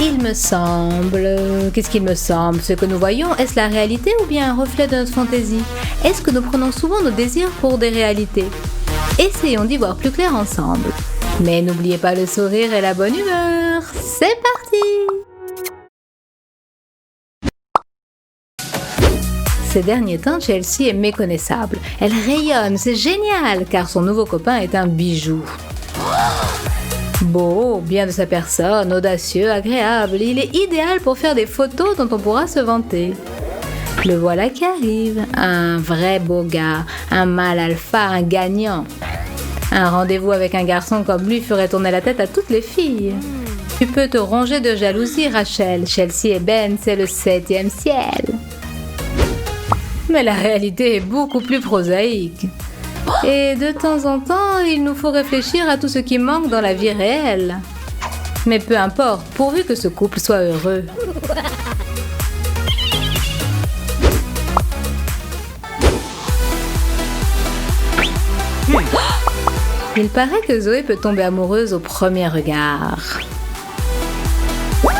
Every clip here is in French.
Il me semble... Qu'est-ce qu'il me semble? Ce que nous voyons, est-ce la réalité ou bien un reflet de notre fantaisie? Est-ce que nous prenons souvent nos désirs pour des réalités? Essayons d'y voir plus clair ensemble. Mais n'oubliez pas le sourire et la bonne humeur. C'est parti! Ces derniers temps, Chelsea est méconnaissable. Elle rayonne, c'est génial, car son nouveau copain est un bijou. Beau, bien de sa personne, audacieux, agréable, il est idéal pour faire des photos dont on pourra se vanter. Le voilà qui arrive, un vrai beau gars, un mâle alpha, un gagnant. Un rendez-vous avec un garçon comme lui ferait tourner la tête à toutes les filles. Tu peux te ronger de jalousie, Rachel. Chelsea et Ben, c'est le 7e ciel. Mais la réalité est beaucoup plus prosaïque. Et de temps en temps, il nous faut réfléchir à tout ce qui manque dans la vie réelle. Mais peu importe, pourvu que ce couple soit heureux. Il paraît que Zoé peut tomber amoureuse au premier regard.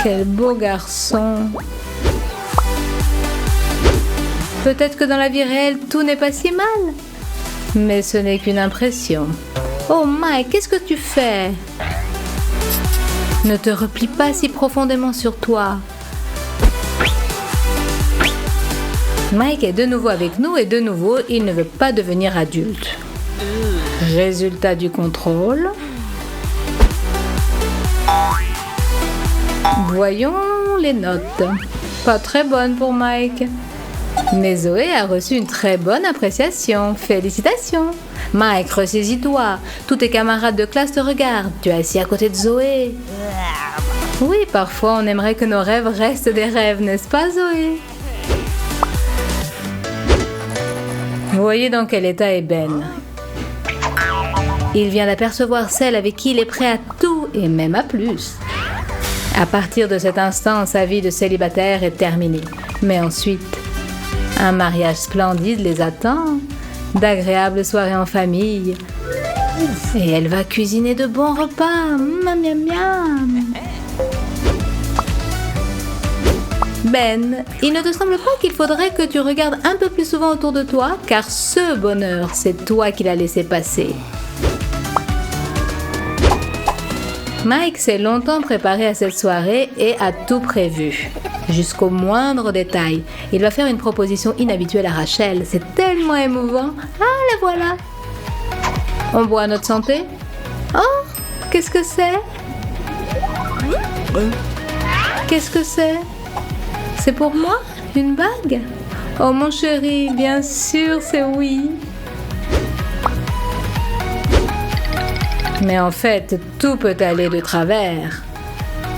Quel beau garçon! Peut-être que dans la vie réelle, tout n'est pas si mal. Mais ce n'est qu'une impression. Oh Mike, qu'est-ce que tu fais? Ne te replie pas si profondément sur toi. Mike est de nouveau avec nous et de nouveau, il ne veut pas devenir adulte. Résultat du contrôle. Voyons les notes. Pas très bonnes pour Mike. Mais Zoé a reçu une très bonne appréciation. Félicitations. Mike, ressaisis-toi. Tous tes camarades de classe te regardent. Tu es assis à côté de Zoé. Oui, parfois on aimerait que nos rêves restent des rêves, n'est-ce pas Zoé? Vous voyez dans quel état est Ben. Il vient d'apercevoir celle avec qui il est prêt à tout et même à plus. À partir de cet instant, sa vie de célibataire est terminée. Mais ensuite, un mariage splendide les attend, d'agréables soirées en famille. Et elle va cuisiner de bons repas. Miam, miam, miam. Ben, il ne te semble pas qu'il faudrait que tu regardes un peu plus souvent autour de toi, car ce bonheur, c'est toi qui l'as laissé passer. Mike s'est longtemps préparé à cette soirée et a tout prévu, jusqu'au moindre détail. Il va faire une proposition inhabituelle à Rachel. C'est tellement émouvant. Ah, la voilà. On boit à notre santé? Oh, qu'est-ce que c'est? Qu'est-ce que c'est? C'est pour moi? Une bague? Oh mon chéri, bien sûr, c'est oui. Mais en fait, tout peut aller de travers.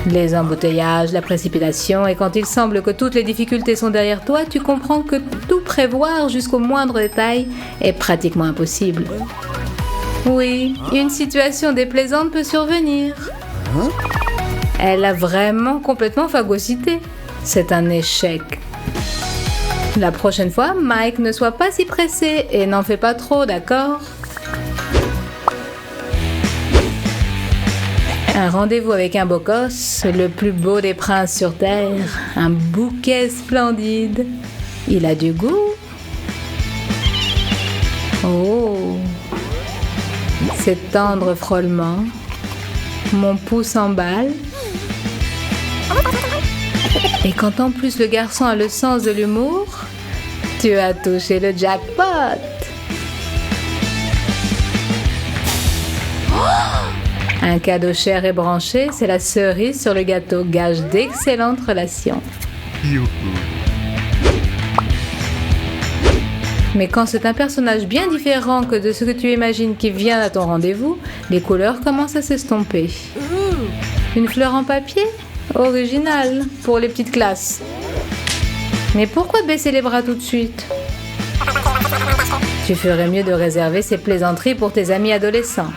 Les embouteillages, la précipitation, et quand il semble que toutes les difficultés sont derrière toi, tu comprends que tout prévoir jusqu'au moindre détail est pratiquement impossible. Oui, une situation déplaisante peut survenir. Elle a vraiment complètement phagocyté. C'est un échec. La prochaine fois, Mike, ne sois pas si pressé et n'en fais pas trop, d'accord? Un rendez-vous avec un beau gosse, le plus beau des princes sur terre, un bouquet splendide. Il a du goût. Oh, ces tendres frôlements. Mon pouls s'emballe. Et quand en plus le garçon a le sens de l'humour, tu as touché le jackpot. Un cadeau cher et branché, c'est la cerise sur le gâteau, gage d'excellentes relations. Mais quand c'est un personnage bien différent que de ce que tu imagines qui vient à ton rendez-vous, les couleurs commencent à s'estomper. Une fleur en papier? Original, pour les petites classes. Mais pourquoi baisser les bras tout de suite? Tu ferais mieux de réserver ces plaisanteries pour tes amis adolescents.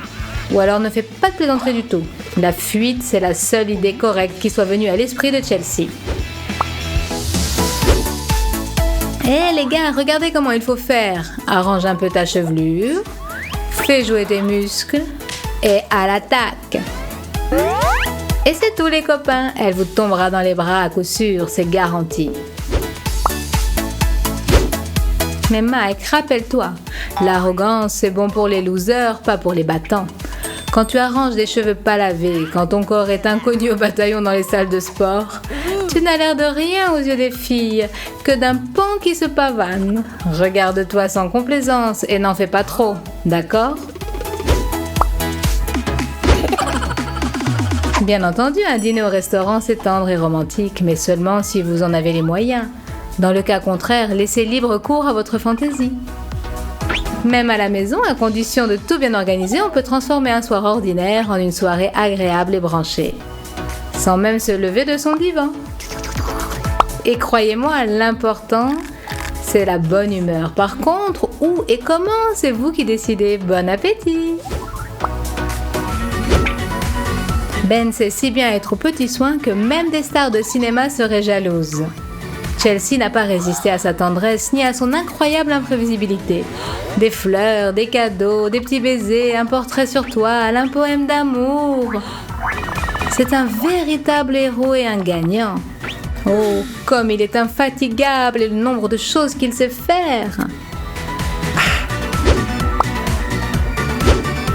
Ou alors ne fais pas de plaisanterie du tout. La fuite, c'est la seule idée correcte qui soit venue à l'esprit de Chelsea. Hé les gars, regardez comment il faut faire. Arrange un peu ta chevelure, fais jouer tes muscles et à l'attaque. Et c'est tout les copains, elle vous tombera dans les bras à coup sûr, c'est garanti. Mais Mike, rappelle-toi, l'arrogance c'est bon pour les losers, pas pour les battants. Quand tu arranges des cheveux pas lavés, quand ton corps est inconnu au bataillon dans les salles de sport, tu n'as l'air de rien aux yeux des filles, que d'un pan qui se pavane. Regarde-toi sans complaisance et n'en fais pas trop, d'accord ? Bien entendu, un dîner au restaurant c'est tendre et romantique, mais seulement si vous en avez les moyens. Dans le cas contraire, laissez libre cours à votre fantaisie. Même à la maison, à condition de tout bien organiser, on peut transformer un soir ordinaire en une soirée agréable et branchée, sans même se lever de son divan. Et croyez-moi, l'important, c'est la bonne humeur. Par contre, où et comment, c'est vous qui décidez. Bon appétit! Ben sait si bien être aux petits soins que même des stars de cinéma seraient jalouses. Chelsea n'a pas résisté à sa tendresse ni à son incroyable imprévisibilité. Des fleurs, des cadeaux, des petits baisers, un portrait sur toile, un poème d'amour. C'est un véritable héros et un gagnant. Oh, comme il est infatigable et le nombre de choses qu'il sait faire.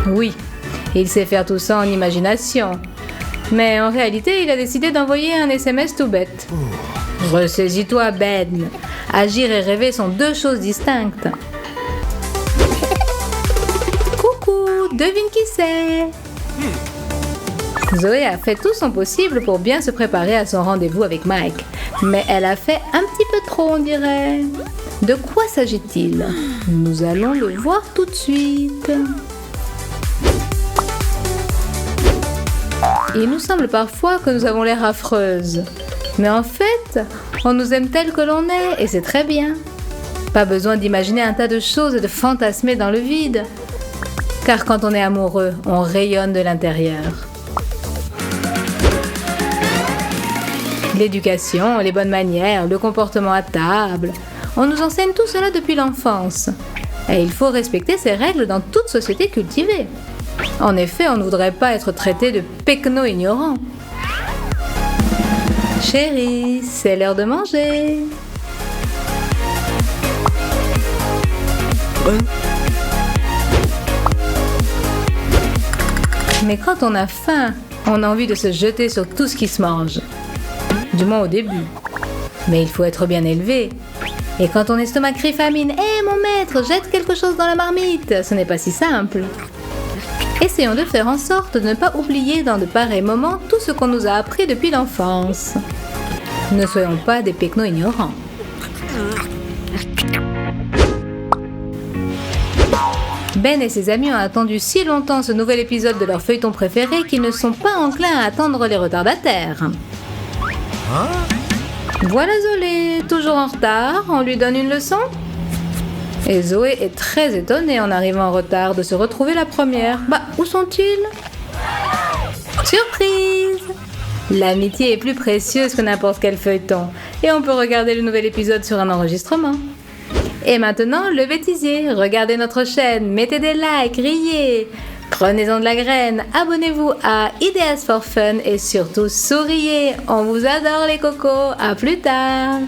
Oui, il sait faire tout ça en imagination. Mais en réalité, il a décidé d'envoyer un SMS tout bête. Ressaisis-toi, Ben. Agir et rêver sont deux choses distinctes. Coucou, devine qui c'est? Zoé a fait tout son possible pour bien se préparer à son rendez-vous avec Mike. Mais elle a fait un petit peu trop, on dirait. De quoi s'agit-il? Nous allons le voir tout de suite. Il nous semble parfois que nous avons l'air affreuses. Mais en fait, on nous aime tel que l'on est et c'est très bien. Pas besoin d'imaginer un tas de choses et de fantasmer dans le vide. Car quand on est amoureux, on rayonne de l'intérieur. L'éducation, les bonnes manières, le comportement à table, on nous enseigne tout cela depuis l'enfance. Et il faut respecter ces règles dans toute société cultivée. En effet, on ne voudrait pas être traité de pecno-ignorant. Chérie, c'est l'heure de manger. Mais quand on a faim, on a envie de se jeter sur tout ce qui se mange. Du moins au début. Mais il faut être bien élevé. Et quand ton estomac crie famine, « Hé mon maître, jette quelque chose dans la marmite !» Ce n'est pas si simple. Essayons de faire en sorte de ne pas oublier dans de pareils moments tout ce qu'on nous a appris depuis l'enfance. Ne soyons pas des pecnos ignorants. Ben et ses amis ont attendu si longtemps ce nouvel épisode de leur feuilleton préféré qu'ils ne sont pas enclins à attendre les retardataires. Voilà Zoé, toujours en retard, on lui donne une leçon? Et Zoé est très étonnée en arrivant en retard de se retrouver la première. Bah, où sont-ils? Surprise! L'amitié est plus précieuse que n'importe quel feuilleton. Et on peut regarder le nouvel épisode sur un enregistrement. Et maintenant, le bêtisier. Regardez notre chaîne, mettez des likes, riez. Prenez-en de la graine, abonnez-vous à Ideas for Fun et surtout souriez. On vous adore les cocos, à plus tard!